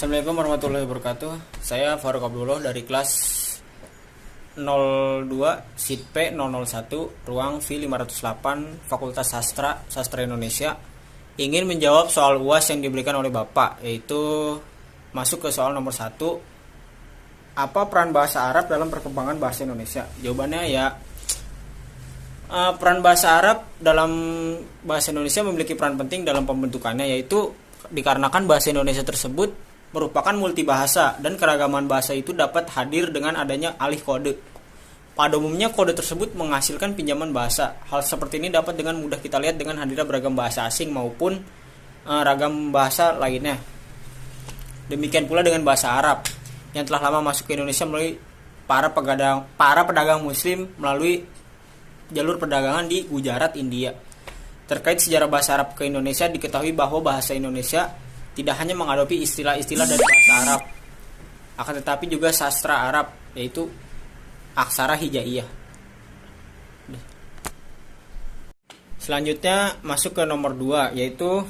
Assalamualaikum warahmatullahi wabarakatuh. Saya Faruk Abdullah dari kelas 02 SIP 001 ruang V508 Fakultas Sastra Indonesia. Ingin menjawab soal UAS yang diberikan oleh Bapak, yaitu masuk ke soal nomor 1. Apa peran bahasa Arab dalam perkembangan bahasa Indonesia? Jawabannya ya, peran bahasa Arab dalam bahasa Indonesia memiliki peran penting dalam pembentukannya, yaitu dikarenakan bahasa Indonesia tersebut merupakan multibahasa dan keragaman bahasa itu dapat hadir dengan adanya alih kode. Pada umumnya kode tersebut menghasilkan pinjaman bahasa. Hal seperti ini dapat dengan mudah kita lihat dengan hadirnya beragam bahasa asing maupun ragam bahasa lainnya. Demikian pula dengan bahasa Arab yang telah lama masuk ke Indonesia melalui para pedagang muslim melalui jalur perdagangan di Gujarat, India. Terkait sejarah bahasa Arab ke Indonesia, diketahui bahwa bahasa Indonesia tidak hanya mengadopsi istilah-istilah dari bahasa Arab, akan tetapi juga sastra Arab, yaitu aksara hijaiyah. Selanjutnya masuk ke nomor 2, yaitu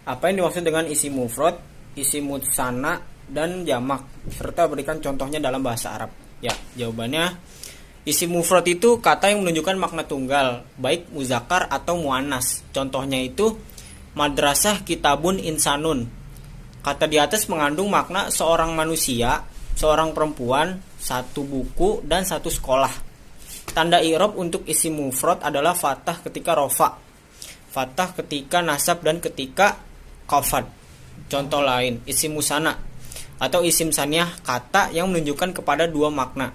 apa yang dimaksud dengan isim mufrad, isim musanna, dan jamak, serta berikan contohnya dalam bahasa Arab. Ya, jawabannya isim mufrad itu kata yang menunjukkan makna tunggal, baik muzakkar atau muannas. Contohnya itu madrasah kitabun insanun. Kata di atas mengandung makna seorang manusia, seorang perempuan, satu buku, dan satu sekolah. Tanda i'rab untuk isim mufrad adalah fathah ketika rofa, fathah ketika nasab, dan ketika khafad. Contoh lain, isim musanna atau isim saniyah, kata yang menunjukkan kepada dua makna.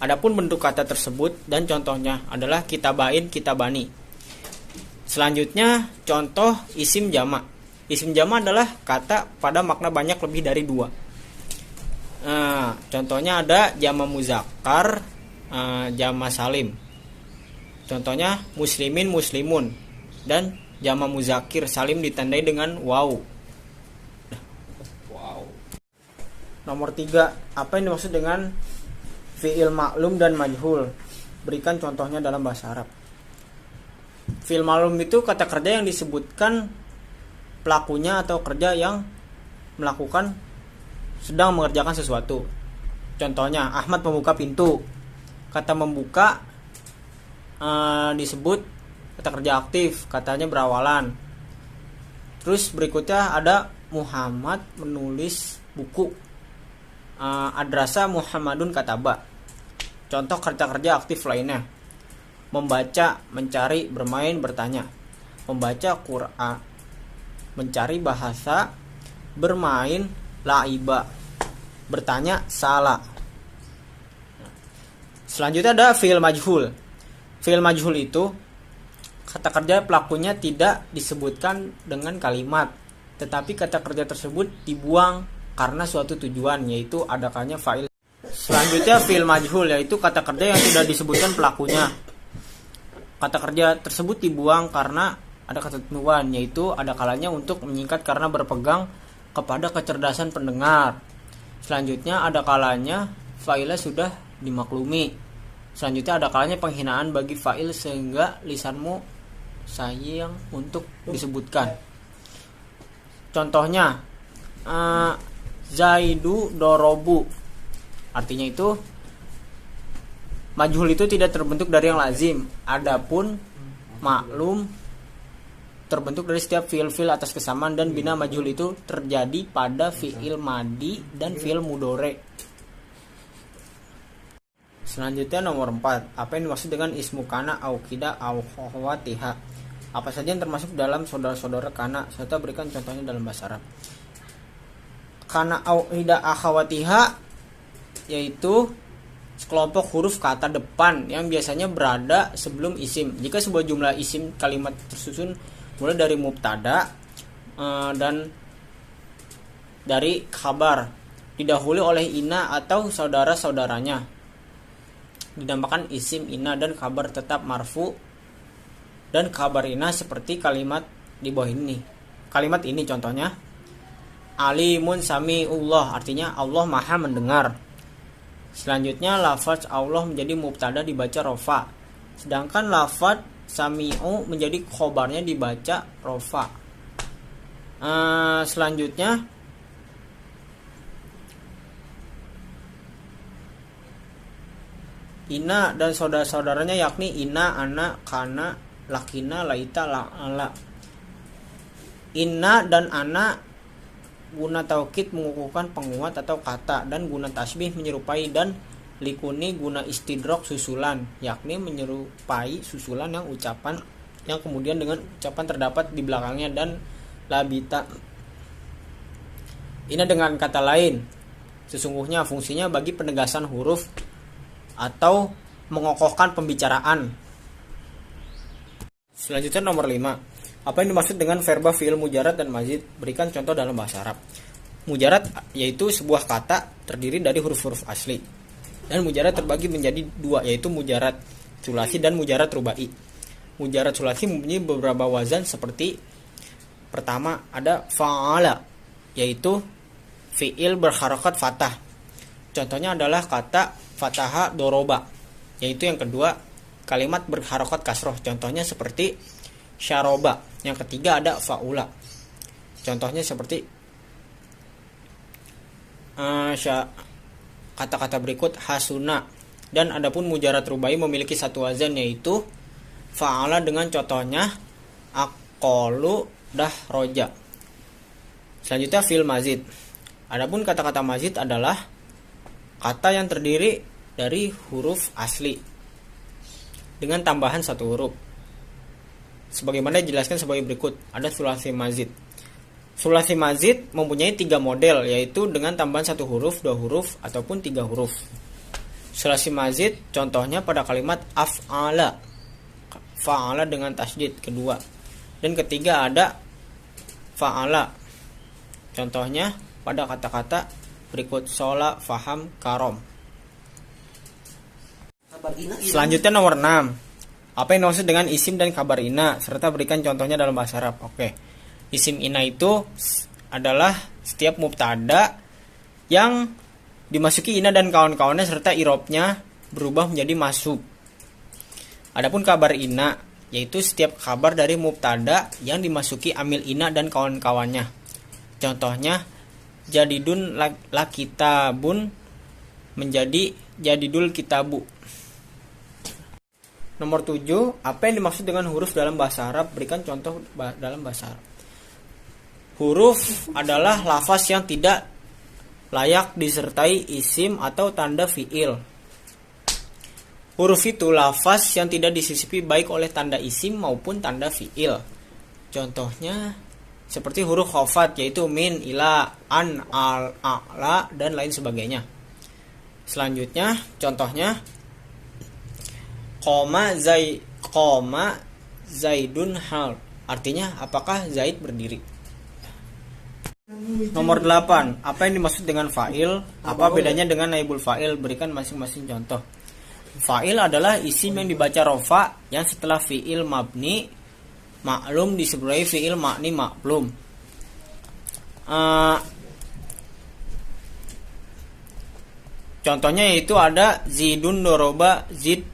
Adapun bentuk kata tersebut dan contohnya adalah kitabain, kitabani. Selanjutnya contoh isim jamak. Isim jamak adalah kata pada makna banyak lebih dari dua. Contohnya ada jama muzakkar, jama salim. Contohnya muslimin, muslimun, dan jama muzakkir salim ditandai dengan waw. Nomor 3, apa yang dimaksud dengan fi'il maklum dan majhul? Berikan contohnya dalam bahasa Arab. Fi'il maklum itu kata kerja yang disebutkan pelakunya atau kerja yang melakukan sedang mengerjakan sesuatu. Contohnya Ahmad membuka pintu. Kata membuka disebut kata kerja aktif, katanya berawalan. Terus berikutnya ada Muhammad menulis buku. Adrasa Muhammadun kataba. Contoh kata kerja aktif lainnya: membaca, mencari, bermain, bertanya. Membaca Quran, mencari bahasa, bermain laiba, bertanya salah. Selanjutnya ada fi'il majhul. Fi'il majhul itu kata kerja pelakunya tidak disebutkan dengan kalimat, tetapi kata kerja tersebut dibuang karena suatu tujuan, yaitu adakannya fa'il. Selanjutnya fi'il majhul, yaitu kata kerja yang tidak disebutkan pelakunya. Kata kerja tersebut dibuang karena ada ketentuan, yaitu ada kalanya untuk menyingkat karena berpegang kepada kecerdasan pendengar. Selanjutnya ada kalanya fa'ilnya sudah dimaklumi. Selanjutnya ada kalanya penghinaan bagi fa'il sehingga lisanmu sayang untuk disebutkan. Contohnya Zaidu dorobu. Artinya itu majhul itu tidak terbentuk dari yang lazim. Adapun maklum terbentuk dari setiap fiil-fiil atas kesamaan, dan bina majhul itu terjadi pada fiil madi dan fiil mudhari. Selanjutnya nomor 4, apa yang dimaksud dengan ismu kana au kida au khawatiha? Apa saja yang termasuk dalam saudara-saudara kana, serta berikan contohnya dalam bahasa Arab. Kana au kida akhawatiha yaitu sekelompok huruf kata depan yang biasanya berada sebelum isim. Jika sebuah jumlah isim kalimat tersusun mulai dari mubtada dan dari khabar didahului oleh ina atau saudara-saudaranya, dinamakan isim ina, dan kabar tetap marfu dan kabar ina seperti kalimat di bawah ini. Kalimat ini contohnya alimun sami'ullah, artinya Allah maha mendengar. Selanjutnya lafaz Allah menjadi mubtada dibaca rofa, sedangkan lafaz sami'u menjadi khobarnya dibaca rofa. Selanjutnya ina dan saudara-saudaranya yakni ina, ana, kana, lakina, laita, la'ala. Inna dan ana guna taukid mengukuhkan penguat atau kata, dan guna tasbih menyerupai, dan likuni guna istidrok susulan, yakni menyerupai susulan yang ucapan yang kemudian dengan ucapan terdapat di belakangnya, dan labita. Ini dengan kata lain, sesungguhnya fungsinya bagi penegasan huruf atau mengokohkan pembicaraan. Selanjutnya nomor 5. Apa yang dimaksud dengan verba, fiil, mujarad, dan mazid? Berikan contoh dalam bahasa Arab. Mujarad yaitu sebuah kata terdiri dari huruf-huruf asli. Dan mujarad terbagi menjadi dua, yaitu mujarad sulasi dan mujarad rubai. Mujarad sulasi mempunyai beberapa wazan seperti pertama ada fa'ala, yaitu fiil berharokat fathah. Contohnya adalah kata fataha doroba. Yaitu yang kedua kalimat berharokat kasroh. Contohnya seperti syaroba. Yang ketiga ada faula. Contohnya seperti kata-kata berikut hasuna. Dan adapun mujarad rubai memiliki satu wazan, yaitu fa'ala dengan contohnya aqolu dah roja. Selanjutnya fi'il mazid. Adapun kata-kata mazid adalah kata yang terdiri dari huruf asli dengan tambahan satu huruf. Sebagaimana dijelaskan sebagai berikut. Ada sulasi mazid. Sulasi mazid mempunyai 3 model, yaitu dengan tambahan satu huruf, 2 huruf, ataupun 3 huruf. Sulasi mazid contohnya pada kalimat af'ala, fa'ala dengan tasydid kedua. Dan ketiga ada fa'ala. Contohnya pada kata-kata berikut shola, faham, karom. Selanjutnya nomor 6. Apa yang dimaksud dengan isim dan kabar ina, serta berikan contohnya dalam bahasa Arab. Oke. Isim ina itu adalah setiap mubtada yang dimasuki ina dan kawan-kawannya serta irobnya berubah menjadi masuk. Adapun kabar ina yaitu setiap kabar dari mubtada yang dimasuki amil ina dan kawan-kawannya. Contohnya jadidun la kitabun menjadi jadidul kitabu. Nomor 7, apa yang dimaksud dengan huruf dalam bahasa Arab? Berikan contoh dalam bahasa Arab. Huruf adalah lafaz yang tidak layak disertai isim atau tanda fiil. Huruf itu lafaz yang tidak disisipi baik oleh tanda isim maupun tanda fiil. Contohnya seperti huruf khafat, yaitu min, ila, an, al, a'la, dan lain sebagainya. Selanjutnya contohnya Qoma Zaidun hal. Artinya apakah Zaid berdiri? Nomor 8. Apa yang dimaksud dengan fa'il? Apa bedanya dengan naibul fa'il? Berikan masing-masing contoh. Fa'il adalah isim yang dibaca rofa yang setelah fi'il mabni maklum disebut fi'il makni maklum. Contohnya yaitu ada zidun doroba zid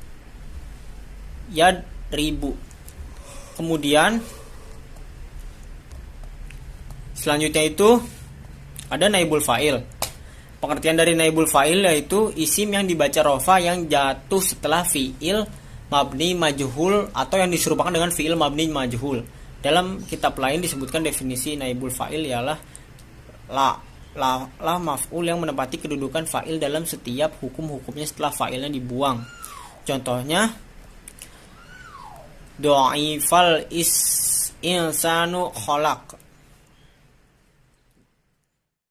yad ribu. Kemudian selanjutnya itu ada naibul fa'il. Pengertian dari naibul fa'il yaitu isim yang dibaca rofa yang jatuh setelah fi'il mabni majhul atau yang diserupakan dengan fi'il mabni majhul. Dalam kitab lain disebutkan definisi naibul fa'il ialah la maf'ul yang menempati kedudukan fa'il dalam setiap hukum-hukumnya setelah fa'ilnya dibuang. Contohnya do'ifal insanu kholaq.